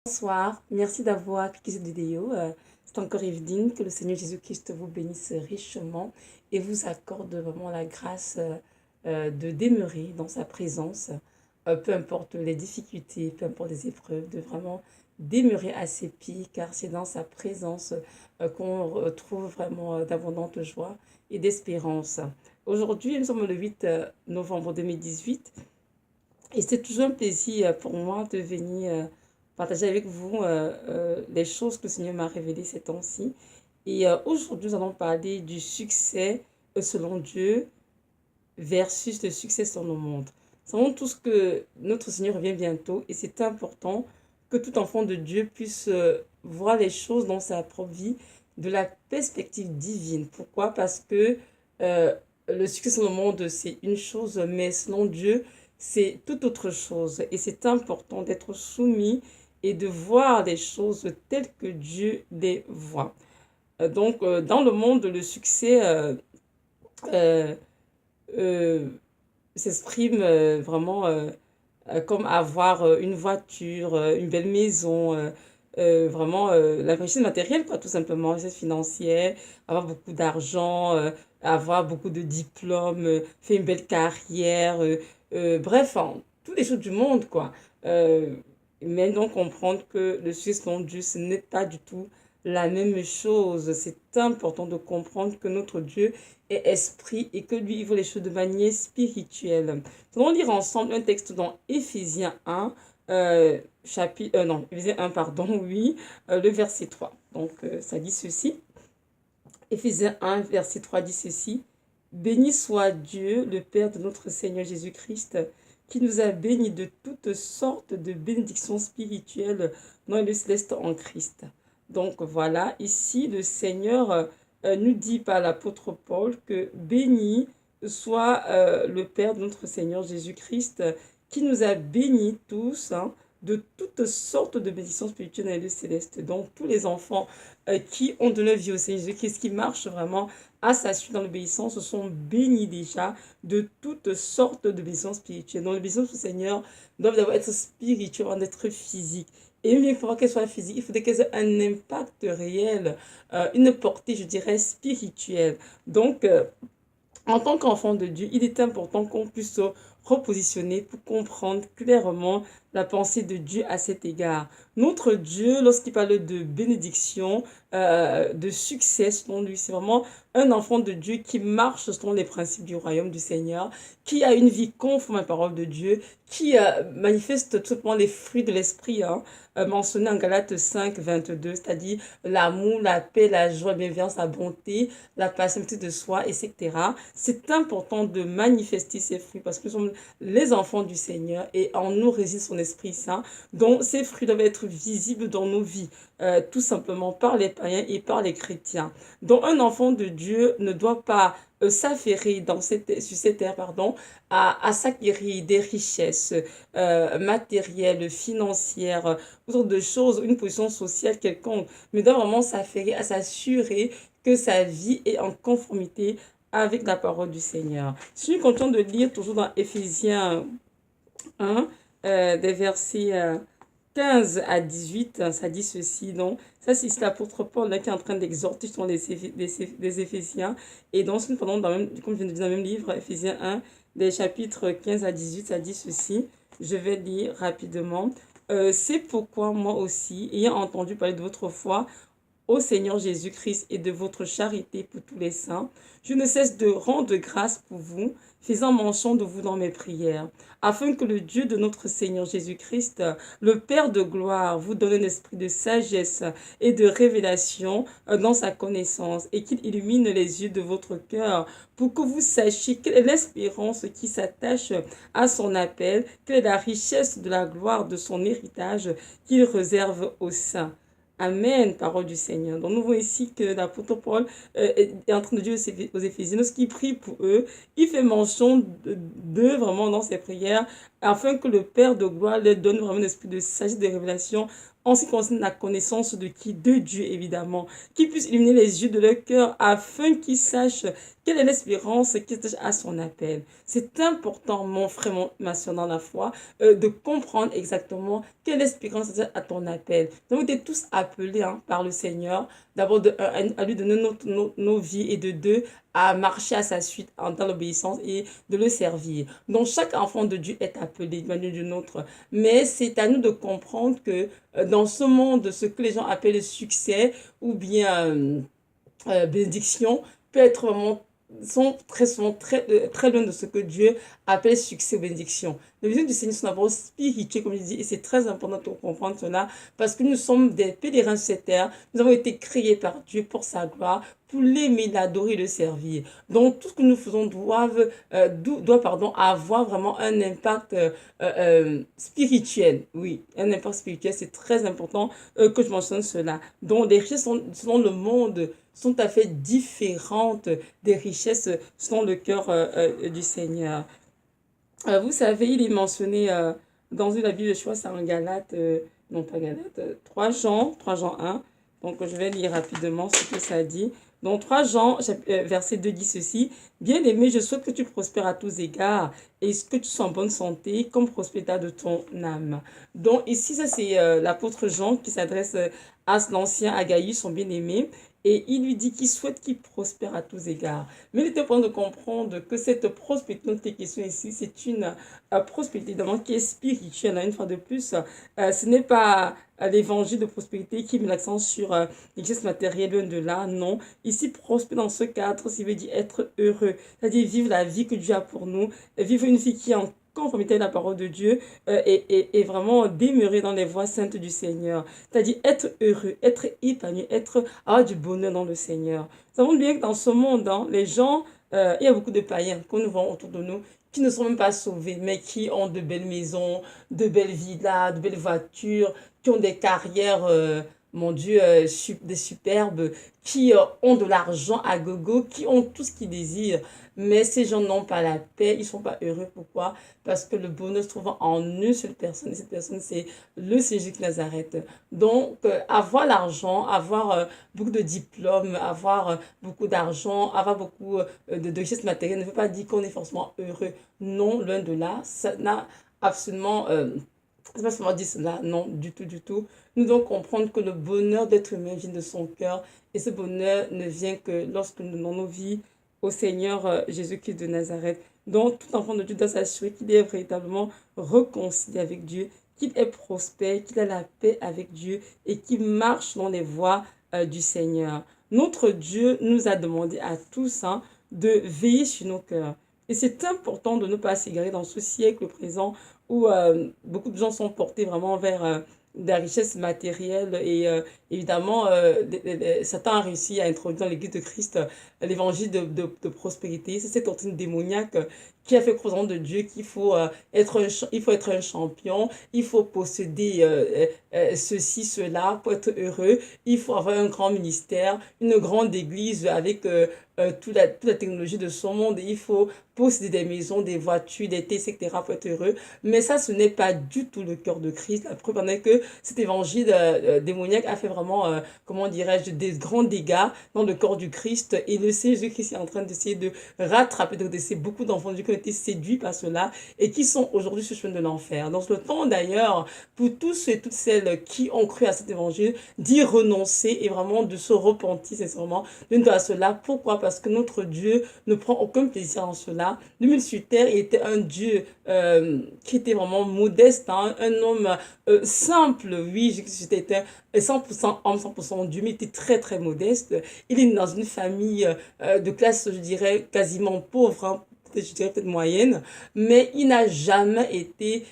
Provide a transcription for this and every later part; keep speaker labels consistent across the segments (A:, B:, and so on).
A: Bonsoir, merci d'avoir cliqué cette vidéo. C'est encore Evelyne, que le Seigneur Jésus-Christ vous bénisse richement et vous accorde vraiment la grâce de demeurer dans sa présence, peu importe les difficultés, peu importe les épreuves, de vraiment demeurer à ses pieds, car c'est dans sa présence qu'on retrouve vraiment d'abondante joie et d'espérance. Aujourd'hui, nous sommes le 8 novembre 2018 et c'est toujours un plaisir pour moi de venir partager avec vous les choses que le Seigneur m'a révélées ces temps-ci. Et aujourd'hui, nous allons parler du succès selon Dieu versus le succès selon le monde. Nous savons tous que notre Seigneur revient bientôt et c'est important que tout enfant de Dieu puisse voir les choses dans sa propre vie de la perspective divine. Pourquoi? Parce que euh, le succès selon le monde, c'est une chose, mais selon Dieu, c'est tout autre chose. Et c'est important d'être soumis et de voir les choses telles que Dieu les voit. Dans le monde, le succès euh, euh, s'exprime vraiment comme avoir une voiture, une belle maison, vraiment la richesse matérielle, quoi, tout simplement, richesse financière, avoir beaucoup d'argent, avoir beaucoup de diplômes, faire une belle carrière, bref, hein, toutes les choses du monde, quoi. Euh, mais donc comprendre que le succès selon Dieu, ce n'est pas du tout la même chose. C'est important de comprendre que notre Dieu est esprit et que lui, il voit les choses de manière spirituelle. Nous allons lire ensemble un texte dans Éphésiens 1, non, Éphésiens 1, pardon, oui, le verset 3. Ça dit ceci. Éphésiens 1, verset 3 dit ceci. Béni soit Dieu, le Père de notre Seigneur Jésus-Christ, qui nous a bénis de toutes sortes de bénédictions spirituelles dans le céleste en Christ. Donc voilà, ici le Seigneur nous dit par l'apôtre Paul que béni soit le Père de notre Seigneur Jésus-Christ, qui nous a bénis tous, hein, de toutes sortes de bénédictions spirituelles dans le céleste. Donc tous les enfants qui ont donné vie au Seigneur Jésus-Christ, qui marchent vraiment à sa suite dans l'obéissance, sont bénis déjà de toutes sortes de bénédictions spirituelles. Donc l'obéissance au Seigneur doit d'abord être spirituelle avant d'être physique. Et même il faut qu'elle soit physique, il faudrait qu'elle ait un impact réel, une portée, je dirais, spirituelle. Donc, en tant qu'enfant de Dieu, il est important qu'on puisse se repositionner pour comprendre clairement la pensée de Dieu à cet égard. Notre Dieu, lorsqu'il parle de bénédiction, de succès selon lui, c'est vraiment un enfant de Dieu qui marche selon les principes du royaume du Seigneur, qui a une vie conforme à la parole de Dieu, qui manifeste tout simplement les fruits de l'esprit, hein, mentionnés en Galates 5, 22, c'est-à-dire l'amour, la paix, la joie, la bienveillance, la bonté, la patience de soi, etc. C'est important de manifester ces fruits parce que nous sommes les enfants du Seigneur et en nous réside son Esprit Saint. Donc ces fruits doivent être visibles dans nos vies, tout simplement par les païens et par les chrétiens. Donc un enfant de Dieu ne doit pas s'affairer sur cette terre, pardon, à s'acquérir des richesses matérielles, financières, autre de choses, une position sociale quelconque, mais doit vraiment s'affairer à s'assurer que sa vie est en conformité avec la parole du Seigneur. Si nous continuons de lire toujours dans Éphésiens 1, des versets 15 à 18, ça dit ceci. Donc, ça, c'est l'apôtre Paul là, qui est en train d'exhorter sur les Éphésiens. Et donc, si nous prenons, comme je viens de dire dans le même livre, Éphésiens 1, des chapitres 15 à 18, ça dit ceci. Je vais lire rapidement. C'est pourquoi moi aussi, ayant entendu parler de votre foi, au Seigneur Jésus-Christ et de votre charité pour tous les saints, je ne cesse de rendre grâce pour vous, faisant mention de vous dans mes prières, afin que le Dieu de notre Seigneur Jésus-Christ, le Père de gloire, vous donne un esprit de sagesse et de révélation dans sa connaissance, et qu'il illumine les yeux de votre cœur, pour que vous sachiez quelle est l'espérance qui s'attache à son appel, quelle est la richesse de la gloire de son héritage qu'il réserve aux saints. Amen, parole du Seigneur. Donc nous voyons ici que l'apôtre Paul est en train de dire aux Éphésiens, lorsqu'il prie pour eux, il fait mention d'eux vraiment dans ses prières, afin que le Père de gloire leur donne vraiment un esprit de sagesse, de révélation en ce qui concerne la connaissance de qui? De Dieu, évidemment. Qu'il puisse illuminer les yeux de leur cœur afin qu'ils sachent quelle est l'espérance qui est à son appel. C'est important, mon frère, ma soeur dans la foi, de comprendre exactement quelle espérance à ton appel. Nous avons été tous appelés par le Seigneur, d'abord à lui donner nos vies et de deux, à marcher à sa suite dans l'obéissance et de le servir. Donc chaque enfant de Dieu est appelé d'une manière ou d'une autre. Mais c'est à nous de comprendre que dans ce monde, ce que les gens appellent le succès ou bien bénédiction peut être vraiment sont très souvent très loin de ce que Dieu appelle succès ou bénédiction. Les visions du Seigneur sont d'abord spirituelles, comme je dis, et c'est très important de comprendre cela, parce que nous sommes des pèlerins sur cette terre, nous avons été créés par Dieu pour sa gloire, pour l'aimer, l'adorer, le servir. Donc, tout ce que nous faisons doit avoir vraiment un impact spirituel. Oui, un impact spirituel, c'est très important que je mentionne cela. Donc, les richesses selon le monde sont tout à fait différentes des richesses selon le cœur du Seigneur. Vous savez, il est mentionné dans une Bible, je crois, c'est en Galate, non pas Galate, 3 Jean 1. Donc, je vais lire rapidement ce que ça dit. Donc, 3 Jean, verset 2 dit ceci. Bien-aimé, je souhaite que tu prospères à tous égards et que tu sois en bonne santé, comme prospère de ton âme. Donc, ici, ça, c'est l'apôtre Jean qui s'adresse à l'ancien Agaïus, son bien-aimé. Et il lui dit qu'il souhaite qu'il prospère à tous égards. Mais il est important de comprendre que cette prospérité dont il est question ici, c'est une prospérité évidemment qui est spirituelle. Une fois de plus, ce n'est pas l'évangile de prospérité qui met l'accent sur les richesses matérielles, loin de là, non. Ici, prospérer dans ce cadre, ça veut dire être heureux, c'est-à-dire vivre la vie que Dieu a pour nous, vivre une vie qui est en conformité avec la parole de Dieu et vraiment demeurer dans les voies saintes du Seigneur. C'est-à-dire être heureux, être épanoui, avoir du bonheur dans le Seigneur. Nous savons bien que dans ce monde, les gens, il y a beaucoup de païens que nous voyons autour de nous qui ne sont même pas sauvés, mais qui ont de belles maisons, de belles villas, de belles voitures, qui ont des carrières, mon Dieu, des superbes, qui ont de l'argent à gogo, qui ont tout ce qu'ils désirent. Mais ces gens n'ont pas la paix, ils ne sont pas heureux. Pourquoi? Parce que le bonheur se trouve en une seule personne. Et cette personne, c'est le Seigneur Jésus de Nazareth. Donc, avoir l'argent, avoir beaucoup de diplômes, avoir beaucoup d'argent, avoir beaucoup de richesses matérielles ne veut pas dire qu'on est forcément heureux. Non, loin de là, ça n'a absolument... c'est pas seulement dit cela, non, du tout, du tout. Nous devons comprendre que le bonheur d'être humain vient de son cœur. Et ce bonheur ne vient que lorsque nous donnons nos vies au Seigneur Jésus-Christ de Nazareth. Donc, tout enfant de Dieu doit s'assurer qu'il est véritablement réconcilié avec Dieu, qu'il est prospère, qu'il a la paix avec Dieu et qu'il marche dans les voies du Seigneur. Notre Dieu nous a demandé à tous de veiller sur nos cœurs. Et c'est important de ne pas s'égarer dans ce siècle présent où beaucoup de gens sont portés vraiment vers des richesses matérielles et évidemment Satan a réussi à introduire dans l'église de Christ l'évangile de prospérité. C'est cette doctrine démoniaque qui a fait croire de Dieu qu'il faut, il faut être un champion, il faut posséder ceci, cela pour être heureux, il faut avoir un grand ministère, une grande église avec toute la technologie de son monde, et il faut posséder des maisons, des voitures, des thés, etc. pour être heureux. Mais ça, ce n'est pas du tout le cœur de Christ. La preuve en est que cet évangile démoniaque a fait vraiment, comment dirais-je, des grands dégâts dans le corps du Christ. Et le Seigneur Jésus-Christ est en train d'essayer de rattraper, de redresser beaucoup d'enfants de Dieu qui ont été séduits par cela et qui sont aujourd'hui sur le chemin de l'enfer. Dans le temps d'ailleurs, pour tous ceux et toutes celles qui ont cru à cet évangile, d'y renoncer et vraiment de se repentir sincèrement de cela. Pourquoi? Parce que notre Dieu ne prend aucun plaisir en cela. Lui sur terre, il était un Dieu qui était vraiment modeste, un homme simple. Oui, j'étais 100% homme, 100% Dieu, mais il était très très modeste. Il est dans une famille de classe, je dirais, quasiment pauvre, je dirais peut-être moyenne, mais il n'a jamais été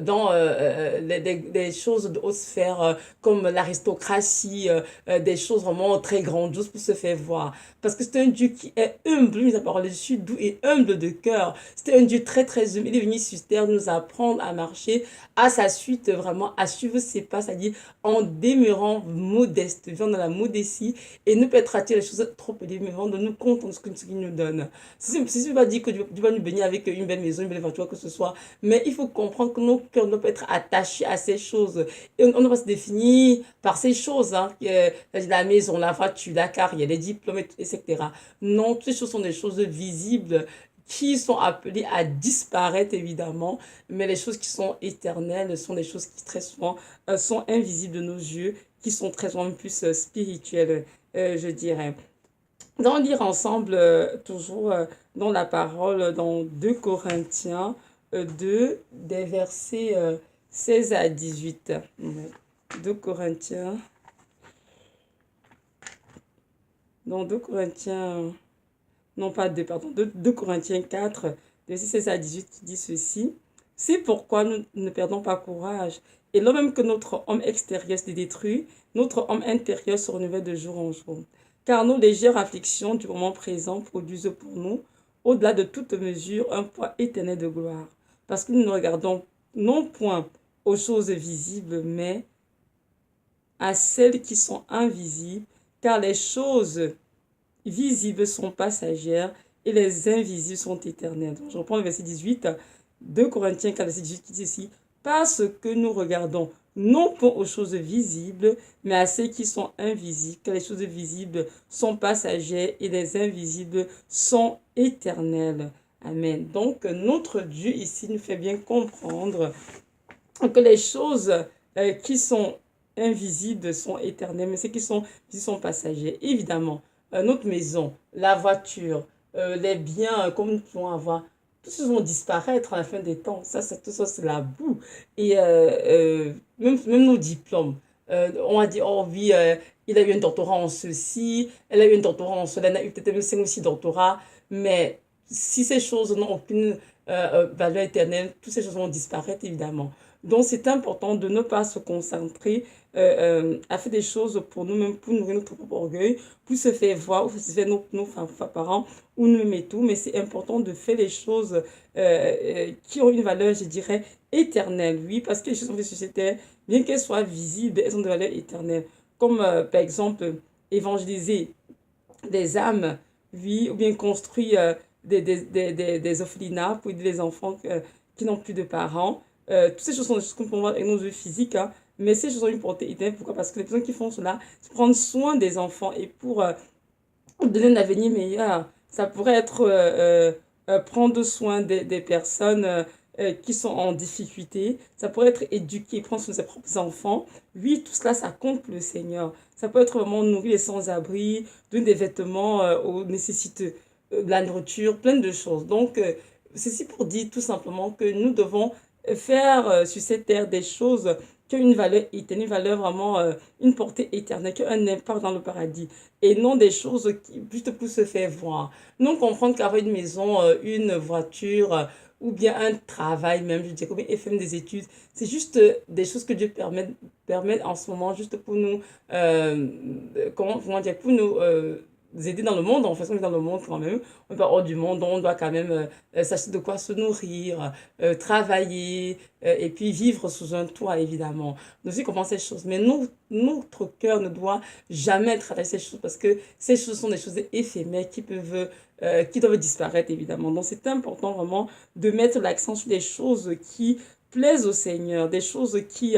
A: dans des choses de haute sphère comme l'aristocratie, des choses vraiment très grandioses pour se faire voir. Parce que c'est un Dieu qui est humble, lui, sa parole dessus, doux et humble de cœur. C'était un Dieu très très humble. Il est venu sur terre nous apprendre à marcher à sa suite, vraiment à suivre ses pas, c'est-à-dire en demeurant modeste, vivant dans la modestie et ne pas être attiré les choses trop élevées, mais vraiment de nous contenter de ce qu'il nous donne. Ceci ne veut pas dire dire que Dieu va nous bénir avec une belle maison, une belle voiture, que ce soit. Mais il faut comprendre que nos cœurs doivent être attachés à ces choses. Et on ne va se définir par ces choses, hein, la maison, la voiture, la carrière, les diplômes, etc. Non, toutes ces choses sont des choses visibles qui sont appelées à disparaître, évidemment. Mais les choses qui sont éternelles sont des choses qui, très souvent, sont invisibles de nos yeux, qui sont très souvent plus spirituelles, je dirais. On va lire ensemble, toujours dans la parole, dans 2 Corinthiens 2, des versets 16 à 18. Ouais. 2 Corinthiens, dans 2 Corinthiens, non pas 2, pardon, 2 Corinthiens 4, verset 16 à 18, qui dit ceci. C'est pourquoi nous ne perdons pas courage. Et là même que notre homme extérieur se détruit, notre homme intérieur se renouvelle de jour en jour. Car nos légères afflictions du moment présent produisent pour nous, au-delà de toute mesure, un poids éternel de gloire. Parce que nous ne regardons non point aux choses visibles, mais à celles qui sont invisibles, car les choses visibles sont passagères et les invisibles sont éternelles. Donc, je reprends le verset 18, 2 Corinthiens 4, verset 18, qui dit ici, parce que nous regardons non pas aux choses visibles, mais à celles qui sont invisibles, car les choses visibles sont passagères et les invisibles sont éternelles. Amen. Donc, notre Dieu ici nous fait bien comprendre que les choses qui sont invisibles sont éternelles, mais celles qui sont passagères. Évidemment, notre maison, la voiture, les biens comme nous pouvons avoir, tout ça vont disparaître à la fin des temps. Tout ça, c'est la boue. Et même nos diplômes. On a dit, oh oui, il a eu un doctorat en ceci, elle a eu un doctorat en cela, elle a eu peut-être même 5 ou 6 doctorats, mais si ces choses n'ont aucune valeur éternelle, toutes ces choses vont disparaître, évidemment. Donc, c'est important de ne pas se concentrer à faire des choses pour nous-mêmes, pour nourrir notre propre orgueil, pour se faire voir, ou se faire nos parents, ou nous-mêmes et tout. Mais c'est important de faire les choses qui ont une valeur, je dirais, éternelle. Oui, parce que les choses sont faites sur cette terre, bien qu'elles soient visibles, elles ont de valeur éternelle. Comme, par exemple, évangéliser des âmes, oui, ou bien construire des orphelinats pour aider les enfants qui n'ont plus de parents. Toutes ces choses sont des choses qu'on peut voir avec nos yeux physiques, hein, mais ces choses ont une portée éternelle. Pourquoi? Parce que les personnes qui font cela, c'est prendre soin des enfants et pour donner un avenir meilleur. Ça pourrait être prendre soin des personnes qui sont en difficulté. Ça pourrait être éduquer, prendre soin de ses propres enfants. Oui, tout cela, ça compte pour le Seigneur. Ça peut être vraiment nourrir les sans-abri, donner des vêtements aux nécessiteux, de la nourriture, plein de choses. Donc, ceci pour dire tout simplement que nous devons faire sur cette terre des choses qui ont une valeur éternelle, une valeur vraiment, une portée éternelle, qui ont un impact dans le paradis. Et non des choses qui, juste pour se faire voir. Non comprendre qu'avoir une maison, une voiture, ou bien un travail même, je dirais, et faire des études, c'est juste des choses que Dieu permet en ce moment, juste pour nous, comment dire, pour nous aider dans le monde, en faisant dans le monde quand même. On va hors du monde, on doit quand même s'acheter de quoi se nourrir, travailler, et puis vivre sous un toit, évidemment. Nous aussi comprendre ces choses. Mais notre cœur ne doit jamais être attaché à ces choses parce que ces choses sont des choses éphémères qui doivent disparaître, évidemment. Donc, c'est important vraiment de mettre l'accent sur des choses qui plaisent au Seigneur, des choses qui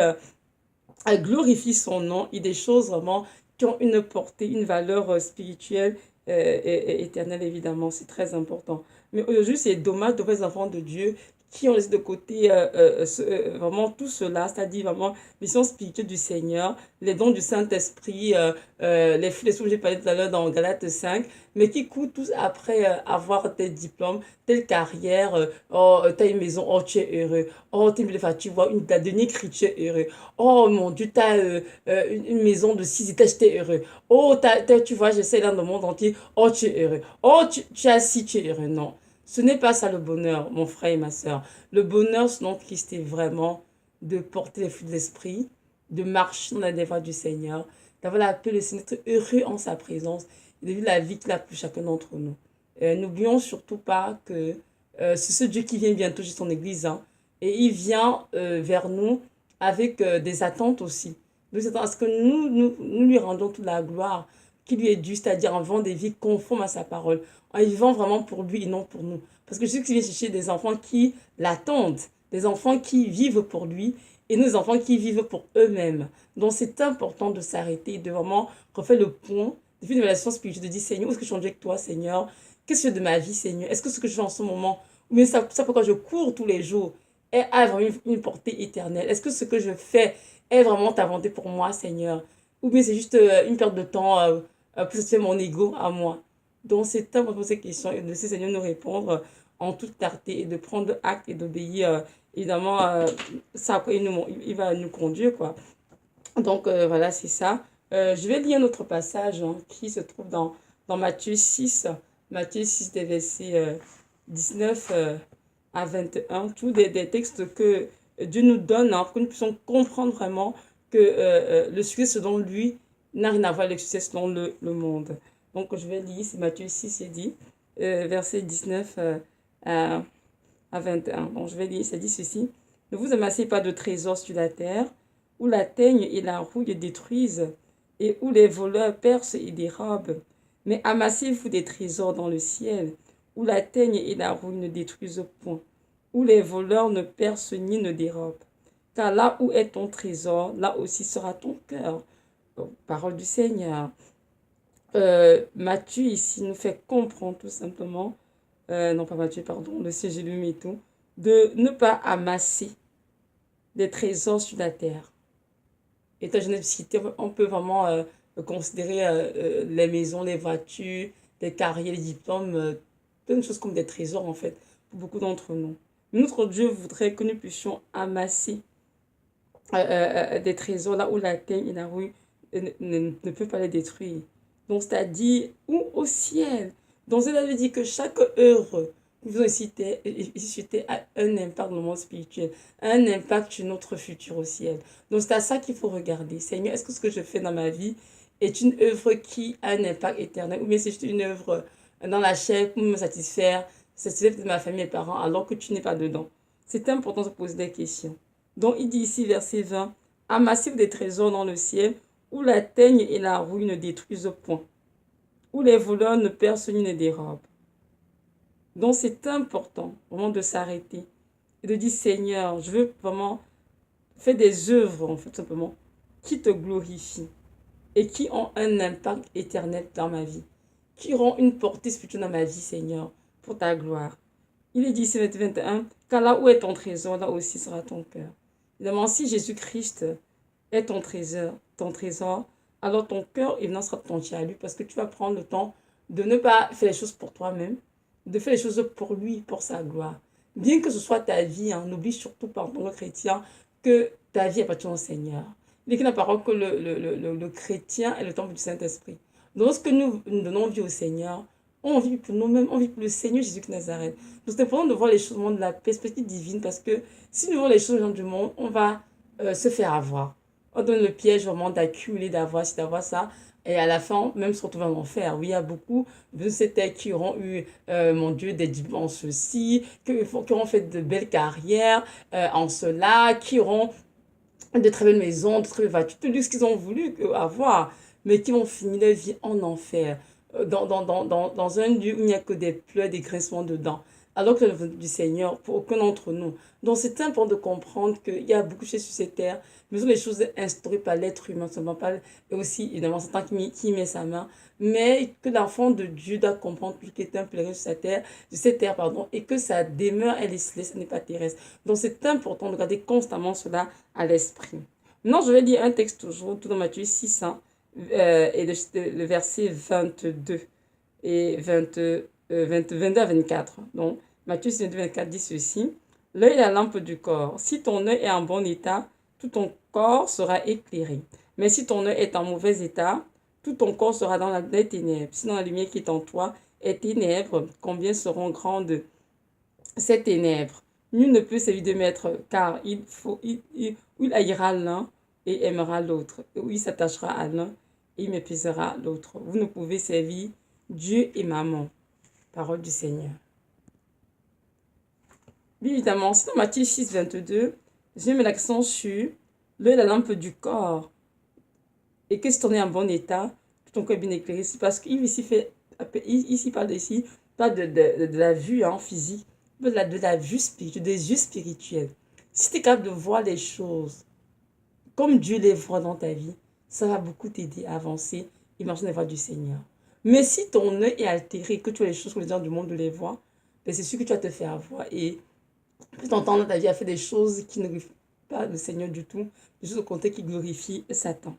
A: glorifient son nom et des choses vraiment qui ont une portée, une valeur spirituelle et éternelle, évidemment. C'est très important. Mais aujourd'hui, c'est dommage de voir les enfants de Dieu qui ont laissé de côté vraiment tout cela, c'est-à-dire vraiment mission spirituelle du Seigneur, les dons du Saint-Esprit, les fruits des que j'ai parlé tout à l'heure dans Galates 5, mais qui courent tous après avoir tes diplômes, telle carrière, oh, t'as une maison, oh, tu es heureux, oh, t'es une tu vois, la dernière cri, tu es heureux, oh mon Dieu, t'as une maison de 6 étages, tu es heureux, oh, tu vois, j'essaie dans le monde entier, oh, tu es heureux, oh, tu as si, tu es heureux, non. Ce n'est pas ça le bonheur, mon frère et ma soeur. Le bonheur, selon Christ, est vraiment de porter les fruits de l'esprit, de marcher dans la voies du Seigneur, d'avoir la paix, le Seigneur, d'être heureux en sa présence et de vivre la vie qu'il a pour chacun d'entre nous. N'oublions surtout pas que c'est ce Dieu qui vient bientôt chez son Église, hein, et il vient vers nous avec des attentes aussi. Nous attendons à ce que nous lui rendons toute la gloire qui lui est due, c'est-à-dire en vivant des vies conformes à sa parole, en vivant vraiment pour lui et non pour nous. Parce que Jésus vient chercher des enfants qui l'attendent, des enfants qui vivent pour lui et nos enfants qui vivent pour eux-mêmes. Donc c'est important de s'arrêter, de vraiment refaire le point, de faire une relation spirituelle, de dire Seigneur, où est-ce que je suis avec toi, Seigneur? Qu'est-ce que je fais de ma vie, Seigneur? Est-ce que ce que je fais en ce moment, ou bien ça pourquoi je cours tous les jours, a vraiment une portée éternelle? Est-ce que ce que je fais est vraiment ta volonté pour moi, Seigneur? Ou bien c'est juste une perte de temps pour satisfaire mon ego à moi? Donc c'est important de poser ces questions et de laisser Seigneur nous répondre en toute clarté et de prendre acte et d'obéir. Évidemment, ça, quoi, il va nous conduire, quoi. Donc voilà, c'est ça. Je vais lire un autre passage qui se trouve dans Matthieu 6. Matthieu 6, des versets 19 à 21. Tous des textes que Dieu nous donne pour que nous puissions comprendre vraiment que le succès selon lui n'a rien à voir avec le succès selon le monde. Donc je vais lire, c'est Matthieu 6, c'est dit, verset 19 à 21. Donc je vais lire, ça dit ceci. Ne vous amassez pas de trésors sur la terre, où la teigne et la rouille détruisent, et où les voleurs percent et dérobent. Mais amassez-vous des trésors dans le ciel, où la teigne et la rouille ne détruisent point, où les voleurs ne percent ni ne dérobent. Car là où est ton trésor, là aussi sera ton cœur. Parole du Seigneur. Matthieu ici nous fait comprendre tout simplement, non pas Matthieu, pardon, le Seigneur lui met tout, de ne pas amasser des trésors sur la terre. Étant jeune cité, on peut vraiment considérer les maisons, les voitures, les carrières, les diplômes, plein de choses comme des trésors en fait, pour beaucoup d'entre nous. Mais notre Dieu voudrait que nous puissions amasser des trésors là où la teigne et la rouille ne peuvent pas les détruire. Donc, c'est-à-dire, ou au ciel. Donc, cela veut dire que chaque œuvre que vous incitez a un impact dans le monde spirituel, un impact sur notre futur au ciel. Donc, c'est à ça qu'il faut regarder. Seigneur, est-ce que ce que je fais dans ma vie est une œuvre qui a un impact éternel, ou bien c'est juste une œuvre dans la chair pour me satisfaire de ma famille et mes parents, alors que tu n'es pas dedans. C'est important de se poser des questions. Donc, il dit ici, verset 20, amassez des trésors dans le ciel, où la teigne et la rouille ne détruisent point, où les voleurs ne percent ni ne dérobent. Donc, c'est important vraiment de s'arrêter et de dire, Seigneur, je veux vraiment faire des œuvres, en fait, simplement, qui te glorifient et qui ont un impact éternel dans ma vie, qui auront une portée spirituelle dans ma vie, Seigneur, pour ta gloire. Il est dit ici, 21, car là où est ton trésor, là aussi sera ton cœur. Évidemment, si Jésus-Christ est ton trésor, alors ton cœur, évidemment, sera entier à lui, parce que tu vas prendre le temps de ne pas faire les choses pour toi-même, de faire les choses pour lui, pour sa gloire. Bien que ce soit ta vie, n'oublie surtout pas en tant que chrétien que ta vie appartient au Seigneur. Il est écrit dans la parole que le chrétien est le temple du Saint-Esprit. Donc, lorsque nous donnons vie au Seigneur, on vit pour nous-mêmes, on vit pour le Seigneur Jésus de Nazareth. Donc, c'est important de voir les choses de la perspective divine, parce que si nous voyons les choses du monde, on va se faire avoir. On donne le piège vraiment d'accumuler, d'avoir ci, d'avoir ça. Et à la fin, même se retrouver en enfer. Oui, il y a beaucoup de ces têtes qui auront eu, mon Dieu, des diplômes en ceci, qui auront fait de belles carrières en cela, qui auront de très belles maisons, de très belles voitures, tout ce qu'ils ont voulu avoir, mais qui vont finir leur vie en enfer, dans un lieu où il n'y a que des pleurs, des grincements dedans. Alors que le du Seigneur, pour aucun d'entre nous. Donc c'est important de comprendre qu'il y a beaucoup de choses sur cette terre, mais ce sont des choses instaurées par l'être humain, seulement pas, et aussi, évidemment, c'est Satan qui met sa main, mais que l'enfant de Dieu doit comprendre qu'il est un pèlerin sur cette terre, pardon, et que sa demeure, elle est céleste, ce n'est pas terrestre. Donc c'est important de garder constamment cela à l'esprit. Maintenant, je vais lire un texte toujours, tout dans Matthieu 6, et le verset 22 et 22 à 24. Donc, Matthieu 6, 22, 24 dit ceci. L'œil est la lampe du corps. Si ton œil est en bon état, tout ton corps sera éclairé. Mais si ton œil est en mauvais état, tout ton corps sera dans les ténèbres. Sinon, la lumière qui est en toi est ténèbres, combien seront grandes ces ténèbres? Nul ne peut servir de maître, car il haïra l'un et aimera l'autre. Ou il s'attachera à l'un et il méprisera l'autre. Vous ne pouvez servir Dieu et maman. Parole du Seigneur. Bien évidemment, c'est dans Matthieu 6, 22, je mets l'accent sur l'œil, la lampe du corps. Et que si ton est en bon état, tout ton corps est bien éclairé. C'est parce qu'il ici parle ici pas de la vue hein, physique, mais de la vue spirituelle, des yeux spirituels. Si tu es capable de voir les choses comme Dieu les voit dans ta vie, ça va beaucoup t'aider à avancer et marcher dans les voies du Seigneur. Mais si ton œil est altéré, que tu vois les choses que les gens du monde les voient, ben c'est sûr que tu vas te faire avoir. Et plus ton temps dans ta vie à faire des choses qui ne glorifient pas le Seigneur du tout, des choses au contraire qui glorifient Satan.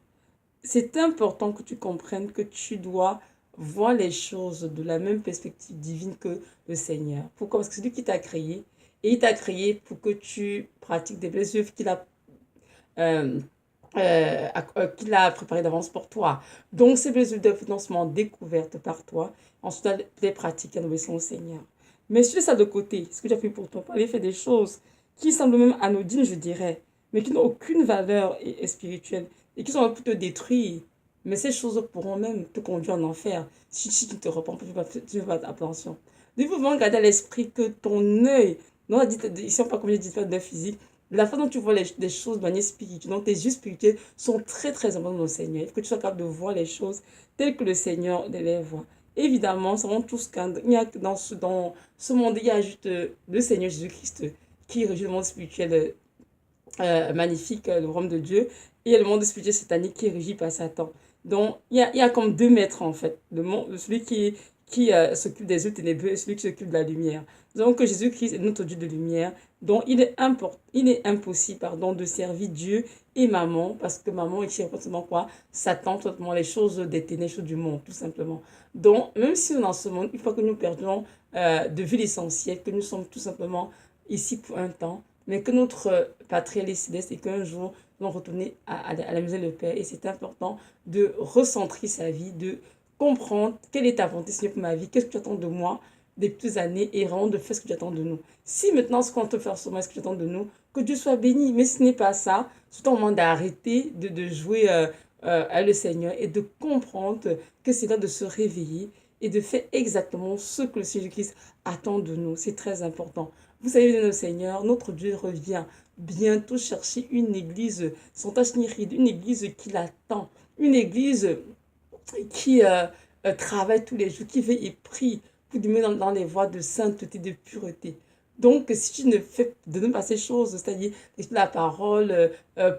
A: C'est important que tu comprennes que tu dois voir les choses de la même perspective divine que le Seigneur. Pourquoi? Parce que c'est lui qui t'a créé. Et il t'a créé pour que tu pratiques des belles œuvres euh, qu'il a préparées d'avance pour toi. Donc, ces belles œuvres de financement découvertes par toi, ensuite, tu les pratiques en obéissant au Seigneur. Mais si tu laisses ça de côté, ce que tu as fait pour ton aller faire des choses qui semblent même anodines, je dirais, mais qui n'ont aucune valeur spirituelle et qui sont là pour te détruire. Mais ces choses pourront même te conduire en enfer si tu ne te repens pas, tu ne fais pas attention. Il faut vraiment garder à l'esprit que ton œil, non, ici on parle comme je dis pas de physique, la façon dont tu vois les choses de manière spirituelle, donc tes yeux spirituels sont très très importants dans le Seigneur. Il faut que tu sois capable de voir les choses telles que le Seigneur les voit. Évidemment, ça rend tous qu'un. Dans ce monde, il y a juste le Seigneur Jésus-Christ qui régit le monde spirituel magnifique, le royaume de Dieu, et le monde spirituel satanique qui est régi par Satan. Donc, il y a comme deux maîtres en fait. Celui qui s'occupe des œufs ténébreux et celui qui s'occupe de la lumière. Donc, Jésus-Christ est notre Dieu de lumière. Donc, il est impossible de servir Dieu et maman, parce que maman ici représente quoi? Satan, totalement les choses des ténèbres, les choses du monde, tout simplement. Donc, même si on est dans ce monde, il faut que nous perdions de vue l'essentiel, que nous sommes tout simplement ici pour un temps, mais que notre patrie est céleste et qu'un jour, nous allons retourner à la maison de Père. Et c'est important de recentrer sa vie, de comprendre quelle est ta volonté, Seigneur, pour ma vie, qu'est-ce que tu attends de moi des petites années et vraiment de faire ce que tu attends de nous. Si maintenant, ce qu'on te fait seulement, ce que tu attends de nous, que Dieu soit béni. Mais ce n'est pas ça. C'est au moment d'arrêter de jouer à le Seigneur et de comprendre que c'est là de se réveiller et de faire exactement ce que le Seigneur Christ attend de nous. C'est très important. Vous savez, notre Seigneur, notre Dieu revient bientôt chercher une église sans tache ni ride, une église qui l'attend, une église qui travaille tous les jours, qui veille et prie pour demeurer dans les voies de sainteté, de pureté. Donc, si tu ne fais de même pas ces choses, c'est-à-dire la parole,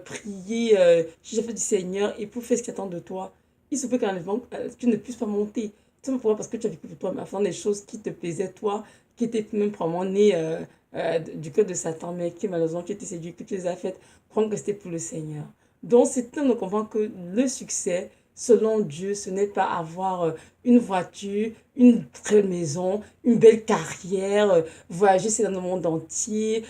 A: prier, chercher du Seigneur et pour faire ce qu'il attend de toi, il se peut qu'en avant, tu ne puisses pas monter. Tout simplement parce que tu as vécu pour toi, mais à faire des choses qui te plaisaient, toi, qui étaient même probablement nées du cœur de Satan, mais qui malheureusement tu étais séduit, que tu les as faites croire que c'était pour le Seigneur. Donc, c'est temps de comprendre que le succès, selon Dieu, ce n'est pas avoir une voiture, une très belle maison, une belle carrière, voyager dans le monde entier,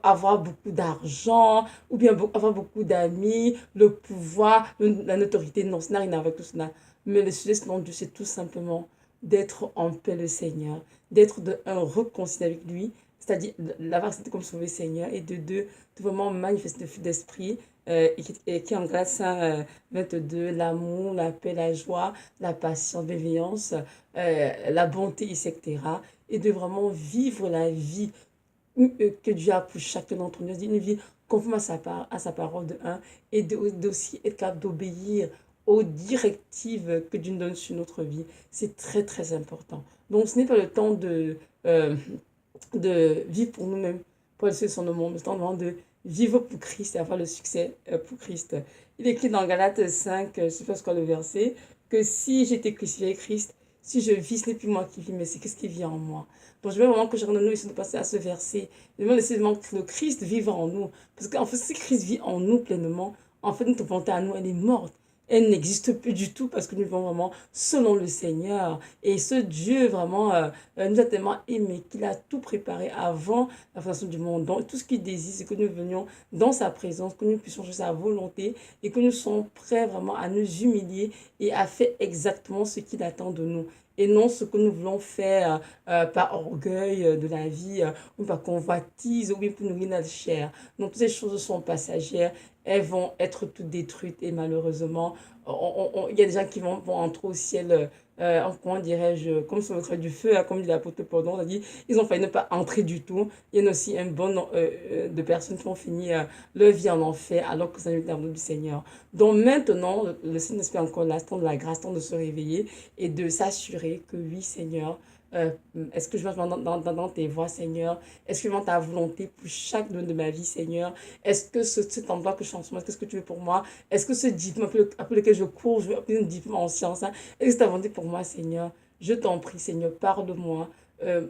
A: avoir beaucoup d'argent, ou bien avoir beaucoup d'amis, le pouvoir, la notoriété. Non, ça n'a rien à voir avec tout cela. Mais le sujet selon Dieu, c'est tout simplement d'être en paix le Seigneur, d'être de un réconcilié avec lui, c'est-à-dire l'avoir accepté comme sauvé Seigneur, et de deux, de vraiment manifester le fruit d'esprit, qui en Galates 22, l'amour, la paix, la joie, la patience, la bienveillance, la bonté, etc. Et de vraiment vivre la vie que Dieu a pour chacun d'entre nous, une vie conforme à sa parole de un, et d'aussi être capable d'obéir aux directives que Dieu nous donne sur notre vie. C'est très, très important. Donc, ce n'est pas le temps de vivre pour nous-mêmes, pour le son le monde, mais c'est le temps de vivre pour Christ et avoir le succès pour Christ. Il est écrit dans Galates 5, je ne sais pas ce qu'est le verset, que si j'étais crucifié avec Christ, si je vis, ce n'est plus moi qui vis, mais c'est qu'est-ce qui vit en moi. Donc je veux vraiment que chacun de nous essaie de passer à ce verset. Je veux laisser que le Christ vive en nous. Parce qu'en fait, si Christ vit en nous pleinement, en fait, notre volonté à nous, elle est morte. Elle n'existe plus du tout parce que nous vivons vraiment selon le Seigneur. Et ce Dieu vraiment nous a tellement aimés qu'il a tout préparé avant la fondation du monde. Donc tout ce qu'il désire, c'est que nous venions dans sa présence, que nous puissions jouer sa volonté et que nous soyons prêts vraiment à nous humilier et à faire exactement ce qu'il attend de nous. Et non ce que nous voulons faire par orgueil de la vie, ou par convoitise, ou bien pour nourrir notre chair. Donc toutes ces choses sont passagères, elles vont être toutes détruites et malheureusement, il y a des gens qui vont entrer au ciel, comment dirais-je, comme sur le trait du feu, hein, comme dit l'apôtre Paul, c'est-à-dire ils ont failli ne pas entrer du tout. Il y en a aussi un bon de personnes qui ont fini leur vie en enfer alors que c'est l'amour du Seigneur. Donc maintenant, le Seigneur espère encore l'instant de la grâce, temps de se réveiller et de s'assurer que oui, Seigneur, Euh, Est-ce que je marche dans tes voies, Seigneur? Est-ce que je vais dans ta volonté pour chaque domaine de ma vie, Seigneur? Est-ce que cet endroit que je suis en ce moment, qu'est-ce que tu veux pour moi? Est-ce que ce diplôme après lequel je cours, je veux obtenir un diplôme en sciences, hein? Est-ce que c'est ta volonté pour moi, Seigneur? Je t'en prie, Seigneur, parle-moi. Euh,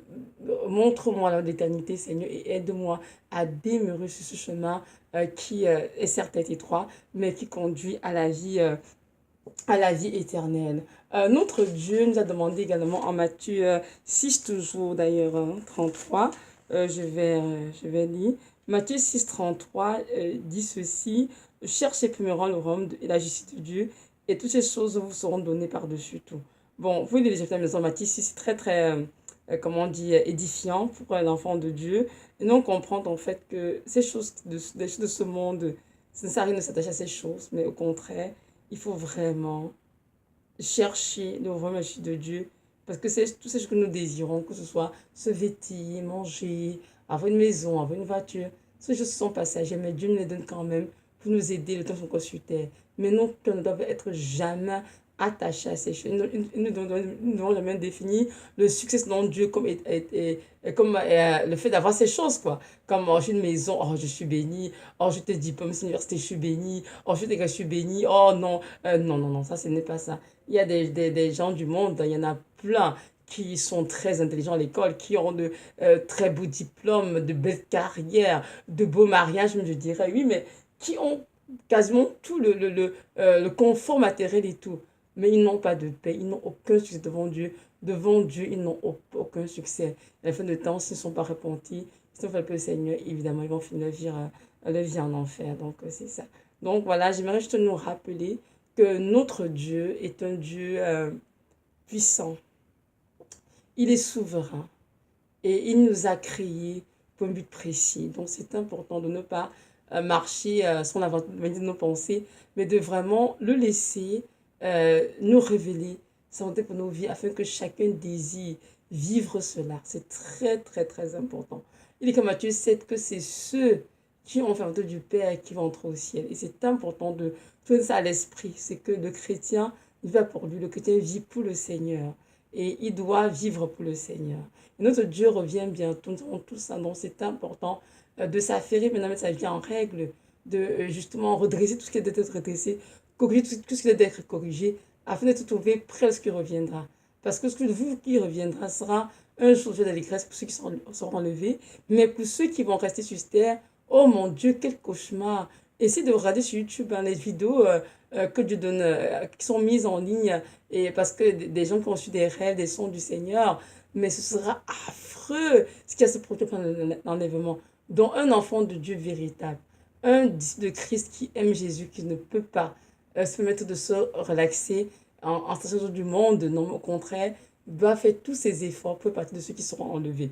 A: Montre-moi l'éternité, Seigneur, et aide-moi à demeurer sur ce chemin qui est certes étroit, mais qui conduit à la vie éternelle. Notre Dieu nous a demandé également en Matthieu 6, toujours d'ailleurs, hein, 33, je vais lire. Matthieu 6, 33 dit ceci, cherchez premièrement le royaume et la justice de Dieu, et toutes ces choses vous seront données par-dessus tout. Bon, vous lisez la maison, Matthieu 6, c'est très, très, comment on dit, édifiant pour l'enfant de Dieu. Et nous, on comprend en fait que ces choses les choses de ce monde, ça ne sert à rien de s'attacher à ces choses, mais au contraire, il faut vraiment chercher le royaume de Dieu. Parce que c'est tout ce que nous désirons, que ce soit se vêtir, manger, avoir une maison, avoir une voiture. Ces choses sont passagères, mais Dieu nous les donne quand même pour nous aider le temps qu'on sur terre. Mais nos cœurs ne doivent être jamais attachés à ces choses. Nous ne devons jamais définir le succès selon Dieu comme, comme le fait d'avoir ces choses, quoi. Comme oh, j'ai une maison, oh, je suis béni. Oh, je te dis, pomme, université, je suis béni. Oh, je suis béni. Oh, non. Non, non, non, ça, ce n'est pas ça. Il y a des gens du monde, il y en a plein qui sont très intelligents à l'école, qui ont de très beaux diplômes, de belles carrières, de beaux mariages, je dirais, oui, mais qui ont quasiment tout le confort matériel et tout. Mais ils n'ont pas de paix, ils n'ont aucun succès devant Dieu. Devant Dieu, ils n'ont aucun succès. À la fin de temps, s'ils ne sont pas repentis, s'ils n'ont fait le Seigneur, évidemment, ils vont finir leur vie en enfer. Donc, c'est ça. Donc, voilà, j'aimerais juste nous rappeler que notre Dieu est un Dieu puissant. Il est souverain et il nous a créés pour un but précis. Donc c'est important de ne pas marcher sans la de nos pensées, mais de vraiment le laisser nous révéler sa volonté pour nos vies afin que chacun désire vivre cela. C'est très, très, très important. Il est comme Matthieu 7 que c'est ceux qui ont fait du Père qui vont entrer au ciel. Et c'est important de tenir ça à l'esprit. C'est que le chrétien va pour lui, le chrétien vit pour le Seigneur. Et il doit vivre pour le Seigneur. Et notre Dieu revient bientôt. Nous avons tout ça. Donc c'est important de s'affairer, maintenant mettre sa vie en règle, de justement redresser tout ce qui doit être redressé, corriger tout ce qui doit être corrigé, afin d'être trouvé près de ce qui reviendra. Parce que ce que vous qui reviendra sera un jour de l'allégresse pour ceux qui seront enlevés, mais pour ceux qui vont rester sur terre, oh mon Dieu, quel cauchemar! Essayez de regarder sur YouTube hein, les vidéos que Dieu donne, qui sont mises en ligne, et parce que des gens qui ont reçu des rêves, des sons du Seigneur, mais ce sera affreux ce qui a se produit pendant l'enlèvement. Donc un enfant de Dieu véritable, un disciple de Christ qui aime Jésus, qui ne peut pas se permettre de se relaxer en station du monde, non, au contraire, doit faire tous ses efforts pour partir de ceux qui seront enlevés.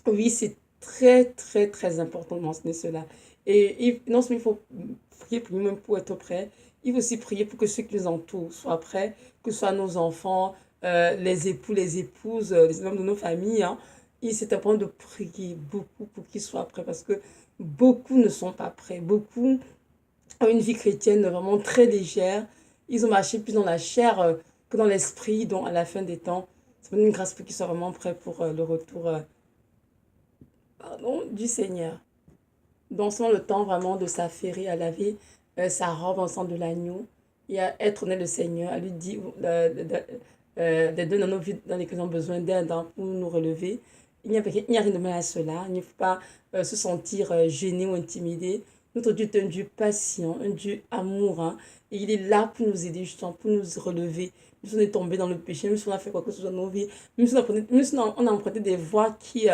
A: Oui, c'est très, très, très important de mentionner cela. Et non seulement il faut prier pour nous-mêmes pour être prêts, il faut aussi prier pour que ceux qui nous entourent soient prêts, que ce soit nos enfants, les époux, les épouses, les membres de nos familles. Hein. C'est important de prier beaucoup pour qu'ils soient prêts parce que beaucoup ne sont pas prêts. Beaucoup ont une vie chrétienne vraiment très légère. Ils ont marché plus dans la chair que dans l'esprit. Donc à la fin des temps, c'est une grâce pour qu'ils soient vraiment prêts pour le retour pardon, du Seigneur. Donc, c'est le temps vraiment de s'affairer à laver sa robe en sang de l'agneau et à être honnête le Seigneur, à lui dire des deux dans nos vies dans lesquelles nous avons besoin d'aide hein, pour nous relever. Il n'y a rien de mal à cela. Il ne faut pas se sentir gêné ou intimidé. Notre Dieu est un Dieu patient, un Dieu amour. Hein, et il est là pour nous aider, justement, pour nous relever. Même si on est tombé dans le péché, même si on a fait quoi que ce soit dans nos vies, même si on a emprunté des voies qui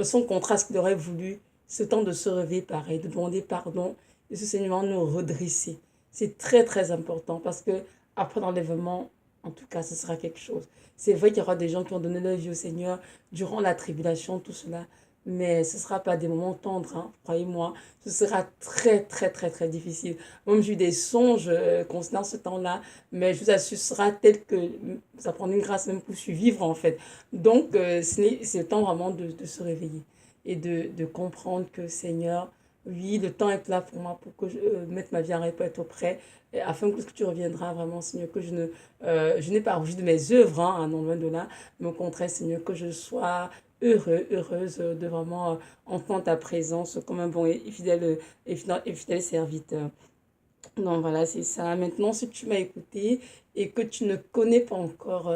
A: sont contraires à ce qu'il aurait voulu, c'est temps de se réveiller pareil, de demander pardon et ce Seigneur nous redresser. C'est très très important parce que après l'enlèvement, en tout cas, ce sera quelque chose. C'est vrai qu'il y aura des gens qui ont donné leur vie au Seigneur durant la tribulation, tout cela, mais ce ne sera pas des moments tendres, hein, croyez-moi. Ce sera très très très très difficile. Moi, j'ai eu des songes concernant ce temps-là, mais je vous assure, ce sera tel que ça prend une grâce même pour survivre en fait. Donc, c'est le temps vraiment de se réveiller et de comprendre que Seigneur, Oui, le temps est là pour moi, pour que je mette ma vie en règle, pour être prêt, afin que lorsque tu reviendras vraiment, Seigneur, que je n'ai pas rougi de mes œuvres, hein, non loin de là, mais au contraire, Seigneur, que je sois heureuse de vraiment entendre ta présence comme un bon et fidèle, et fidèle serviteur. Non, voilà, c'est ça. Maintenant, si tu m'as écouté et que tu ne connais pas encore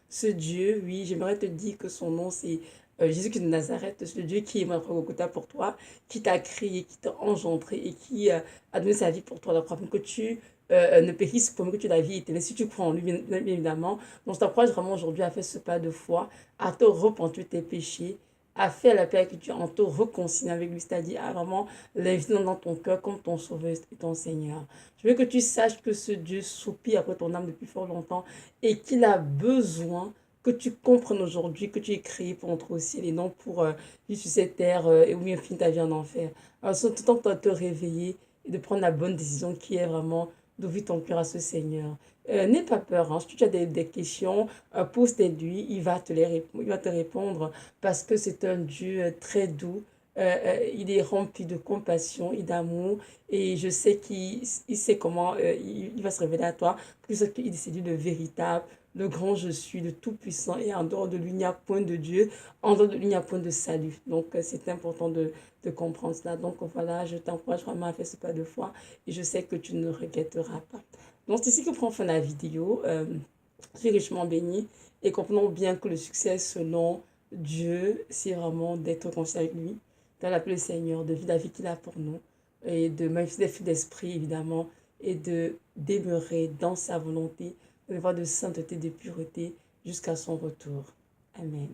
A: ce Dieu, oui, j'aimerais te dire que son nom, c'est Jésus-Christ de Nazareth, ce Dieu qui est mort au Golgotha pour toi, qui t'a créé, qui t'a engendré et qui a donné sa vie pour toi. Donc, afin que tu ne périsses pour que tu aies la vie éternelle. Si tu crois en lui, bien évidemment. Donc, je t'encourage vraiment aujourd'hui à faire ce pas de foi, à te repentir de tes péchés, à faire la paix avec Dieu, en te réconciliant avec lui, c'est-à-dire à vraiment l'inviter dans ton cœur comme ton sauveur et ton Seigneur. Je veux que tu saches que ce Dieu soupire après ton âme depuis fort longtemps et qu'il a besoin que tu comprennes aujourd'hui que tu es créé pour entrer au ciel et non pour vivre sur cette terre et ou bien finir ta vie en enfer. Alors, c'est tout le temps de te réveiller et de prendre la bonne décision qui est vraiment d'ouvrir ton cœur à ce Seigneur. N'aie pas peur, hein. Si tu as des questions, pose-les-lui, il va te répondre parce que c'est un Dieu très doux. Il est rempli de compassion et d'amour et je sais qu'il sait comment il va se révéler à toi. Plus qu'il c'est lui le véritable, le grand je suis, le tout-puissant. Et en dehors de lui, il n'y a point de Dieu. En dehors de lui, il n'y a point de salut. Donc, c'est important de comprendre cela. Donc, voilà, je t'encourage vraiment à faire ce pas de foi. Et je sais que tu ne regretteras pas. Donc, c'est ici que prend fin la vidéo. Je suis richement béni. Et comprenons bien que le succès selon Dieu, c'est vraiment d'être conscient avec lui, de l'appeler le Seigneur, de vivre la vie qu'il a pour nous et de magnifier des fruits d'esprit, évidemment, et de demeurer dans sa volonté, de voir de sainteté, de pureté jusqu'à son retour. Amen.